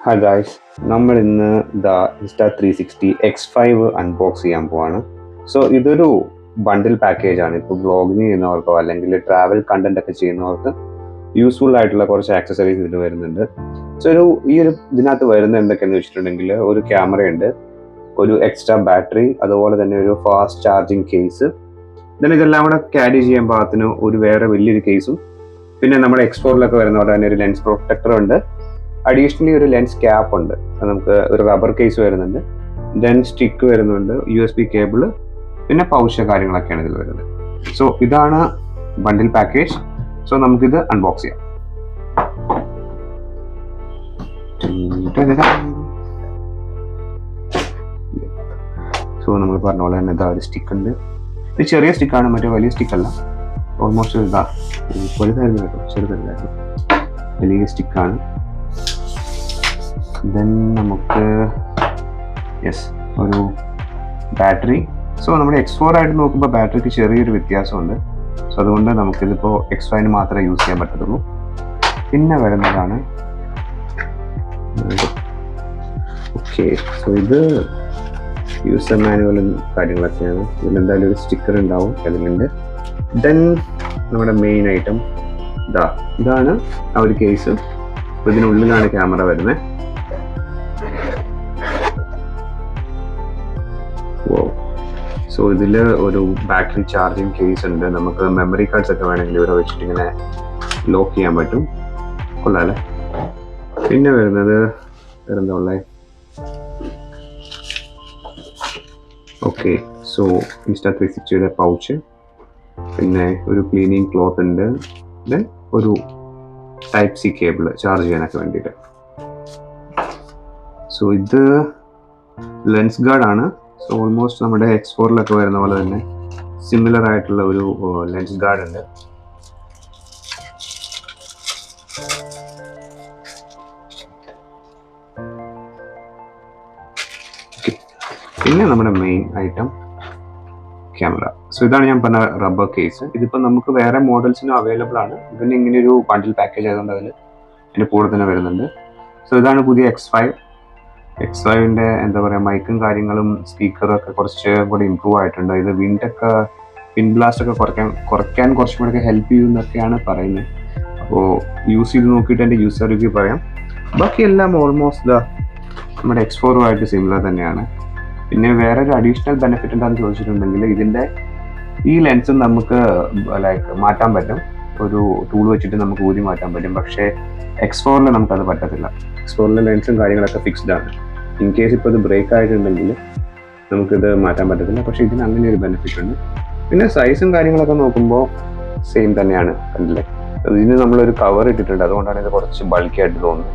Hi guys, നമ്മൾ ഇന്ന് Insta360 X5 unbox ചെയ്യാൻ പോവാണ്. സോ ഇതൊരു ബണ്ടിൽ പാക്കേജ് ആണ്. ഇപ്പോൾ ബ്ലോഗിങ് ചെയ്യുന്നവർക്കോ അല്ലെങ്കിൽ ട്രാവൽ കണ്ടന്റ് ഒക്കെ ചെയ്യുന്നവർക്ക് യൂസ്ഫുൾ ആയിട്ടുള്ള കുറച്ച് ആക്സസറീസ് ഇതിൽ വരുന്നുണ്ട്. സോ ഇതിനകത്ത് വരുന്നത് എന്തൊക്കെയാണെന്ന് വെച്ചിട്ടുണ്ടെങ്കിൽ, ഒരു ക്യാമറയുണ്ട്, ഒരു എക്സ്ട്രാ ബാറ്ററി, അതുപോലെ തന്നെ ഒരു ഫാസ്റ്റ് ചാർജിങ് കേസ്, ഇതെല്ലാം കൂടെ ക്യാരി ചെയ്യാൻ പാകത്തിന് ഒരു വേറെ വലിയൊരു കേസും, പിന്നെ നമ്മുടെ എക്സ്പോറിലൊക്കെ വരുന്ന പോലെ തന്നെ ഒരു ലെൻസ് പ്രൊട്ടക്ടറും ഉണ്ട്. അഡീഷണലി ഒരു ലെൻസ് ക്യാപ്പ് ഉണ്ട്, നമുക്ക് ഒരു റബ്ബർ കേസ് വരുന്നുണ്ട്, ദെൻ സ്റ്റിക്ക് വരുന്നുണ്ട്, USB കേബിള്, പിന്നെ പൗച്ച് കാര്യങ്ങളൊക്കെയാണ് ഇതിൽ വരുന്നത്. സോ ഇതാണ് ബണ്ടിൽ പാക്കേജ്. സോ നമുക്കിത് അൺബോക്സ് ചെയ്യാം. സോ നമ്മൾ പറഞ്ഞ പോലെ തന്നെ ഇതാ ഒരു സ്റ്റിക്ക് ഉണ്ട്. ഇത് ചെറിയ സ്റ്റിക്കാണ്, മറ്റേ വലിയ സ്റ്റിക്കല്ല. ഓൾമോസ്റ്റ് വലുതായിരുന്നു കേട്ടോ, ചെറുതല്ലായിരുന്നു, വലിയ സ്റ്റിക്കാണ്. ദെൻ നമുക്ക് ഒരു ബാറ്ററി. സോ നമ്മുടെ X4 ആയിട്ട് നോക്കുമ്പോൾ ബാറ്ററിക്ക് ചെറിയൊരു വ്യത്യാസമുണ്ട്. സോ അതുകൊണ്ട് നമുക്കിതിപ്പോൾ X5 മാത്രമേ യൂസ് ചെയ്യാൻ പറ്റത്തുള്ളൂ. പിന്നെ വരുന്നതാണ് ഓക്കെ. സോ ഇത് യൂസർ മാനുവലും കാര്യങ്ങളൊക്കെയാണ്. ഇതിലെന്തായാലും ഒരു സ്റ്റിക്കർ ഉണ്ടാവും അതിലുണ്ട്. ദെൻ നമ്മുടെ മെയിൻ ഐറ്റം ഇതാണ് ആ ഒരു കേസ്. ഇതിനുള്ളിലാണ് ക്യാമറ വരുന്നത്. സോ ഇതിൽ ഒരു ബാറ്ററി ചാർജിങ് കേസ് ഉണ്ട്. നമുക്ക് മെമ്മറി കാർഡ്സ് ഒക്കെ വേണമെങ്കിൽ ഇവിടെ വെച്ചിട്ട് ഇങ്ങനെ ലോക്ക് ചെയ്യാൻ പറ്റും. കൊള്ളാല്ലേ. പിന്നെ വരുന്നത് വേറെന്താ ഉള്ളത്? ഓക്കെ, സോ Insta360 പൗച്ച്, പിന്നെ ഒരു ക്ലീനിങ് ക്ലോത്ത് ഉണ്ട്, ദെൻ ഒരു Type-C കേബിൾ ചാർജ് ചെയ്യാനൊക്കെ വേണ്ടിയിട്ട്. സോ ഇത് ലെൻസ് ഗാർഡ് ആണ്. സോ ഓൾമോസ്റ്റ് നമ്മുടെ X4 വരുന്ന പോലെ തന്നെ സിമിലർ ആയിട്ടുള്ള ഒരു ലെൻസ് ഗാർഡ് ഉണ്ട്. പിന്നെ നമ്മുടെ മെയിൻ ഐറ്റം ക്യാമറ. സോ ഇതാണ് ഞാൻ പറഞ്ഞ റബ്ബർ കേസ്. ഇതിപ്പോൾ നമുക്ക് വേറെ മോഡൽസിനും അവൈലബിൾ ആണ്. ഇതിന് ഇങ്ങനെ ഒരു ബണ്ടിൽ പാക്കേജ് ആയതുകൊണ്ട് അതിൻ്റെ കൂടെ തന്നെ വരുന്നുണ്ട്. സോ ഇതാണ് പുതിയ X5ൻ്റെ എന്താ പറയുക, മൈക്കും കാര്യങ്ങളും സ്പീക്കറും ഒക്കെ കുറച്ച് കൂടി ഇമ്പ്രൂവ് ആയിട്ടുണ്ട്. ഇത് വിൻഡ് ബ്ലാസ്റ്റ് ഒക്കെ കുറയ്ക്കാൻ കുറച്ചും കൂടെ ഹെൽപ്പ് ചെയ്യുമെന്നൊക്കെയാണ് പറയുന്നത്. അപ്പോൾ യൂസ് ചെയ്ത് നോക്കിയിട്ട് എൻ്റെ യൂസർ റിവ്യൂ പറയാം. ബാക്കി എല്ലാം ഓൾമോസ്റ്റ് നമ്മുടെ X4 സിമിലർ തന്നെയാണ്. പിന്നെ വേറെ ഒരു അഡീഷണൽ ബെനിഫിറ്റ് എന്താണെന്ന് ചോദിച്ചിട്ടുണ്ടെങ്കിൽ, ഇതിൻ്റെ ഈ ലെൻസും നമുക്ക് മാറ്റാൻ പറ്റും. ഒരു ടൂൾ വെച്ചിട്ട് നമുക്ക് ഊരി മാറ്റാൻ പറ്റും. പക്ഷേ X4 നമുക്കത് പറ്റത്തില്ല. X4 ലെൻസും കാര്യങ്ങളൊക്കെ ഫിക്സ്ഡ് ആണ്. ഇൻ കേസ് ഇപ്പോൾ ഇത് ബ്രേക്ക് ആയിട്ടുണ്ടെങ്കിൽ നമുക്കിത് മാറ്റാൻ പറ്റത്തില്ല. പക്ഷേ ഇതിന് അങ്ങനെ ഒരു ബെനിഫിറ്റ് ഉണ്ട്. പിന്നെ സൈസും കാര്യങ്ങളൊക്കെ നോക്കുമ്പോൾ സെയിം തന്നെയാണ്, കണ്ടില്ലേ. ഇതിന് നമ്മളൊരു കവർ ഇട്ടിട്ടുണ്ട്, അതുകൊണ്ടാണ് ഇത് കുറച്ച് ബൾക്കി ആയിട്ട് തോന്നുന്നത്.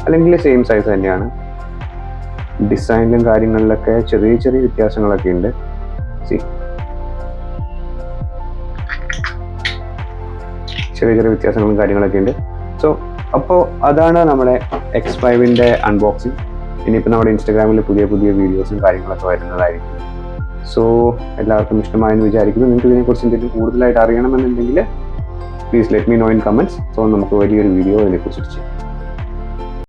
അല്ലെങ്കിൽ സെയിം സൈസ് തന്നെയാണ്. ഡിസൈനിലും കാര്യങ്ങളിലൊക്കെ ചെറിയ ചെറിയ വ്യത്യാസങ്ങളൊക്കെ ഉണ്ട്. ചെറിയ വ്യത്യാസങ്ങളും കാര്യങ്ങളൊക്കെ ഉണ്ട്. സോ അപ്പോൾ അതാണ് നമ്മുടെ X5ൻ്റെ അൺബോക്സിങ്. ഇനിയിപ്പോൾ നമ്മുടെ ഇൻസ്റ്റാഗ്രാമിൽ പുതിയ വീഡിയോസും കാര്യങ്ങളൊക്കെ വരുന്നതായിരിക്കും. സോ എല്ലാവർക്കും ഇഷ്ടമായെന്ന് വിചാരിക്കുന്നു. നിങ്ങൾക്ക് ഇതിനെക്കുറിച്ച് എന്തെങ്കിലും കൂടുതലായിട്ട് അറിയണമെന്നുണ്ടെങ്കിൽ please let me know in comments. So നമുക്ക് വലിയൊരു വീഡിയോ ഇതിനെക്കുറിച്ച് ചെയ്യാം.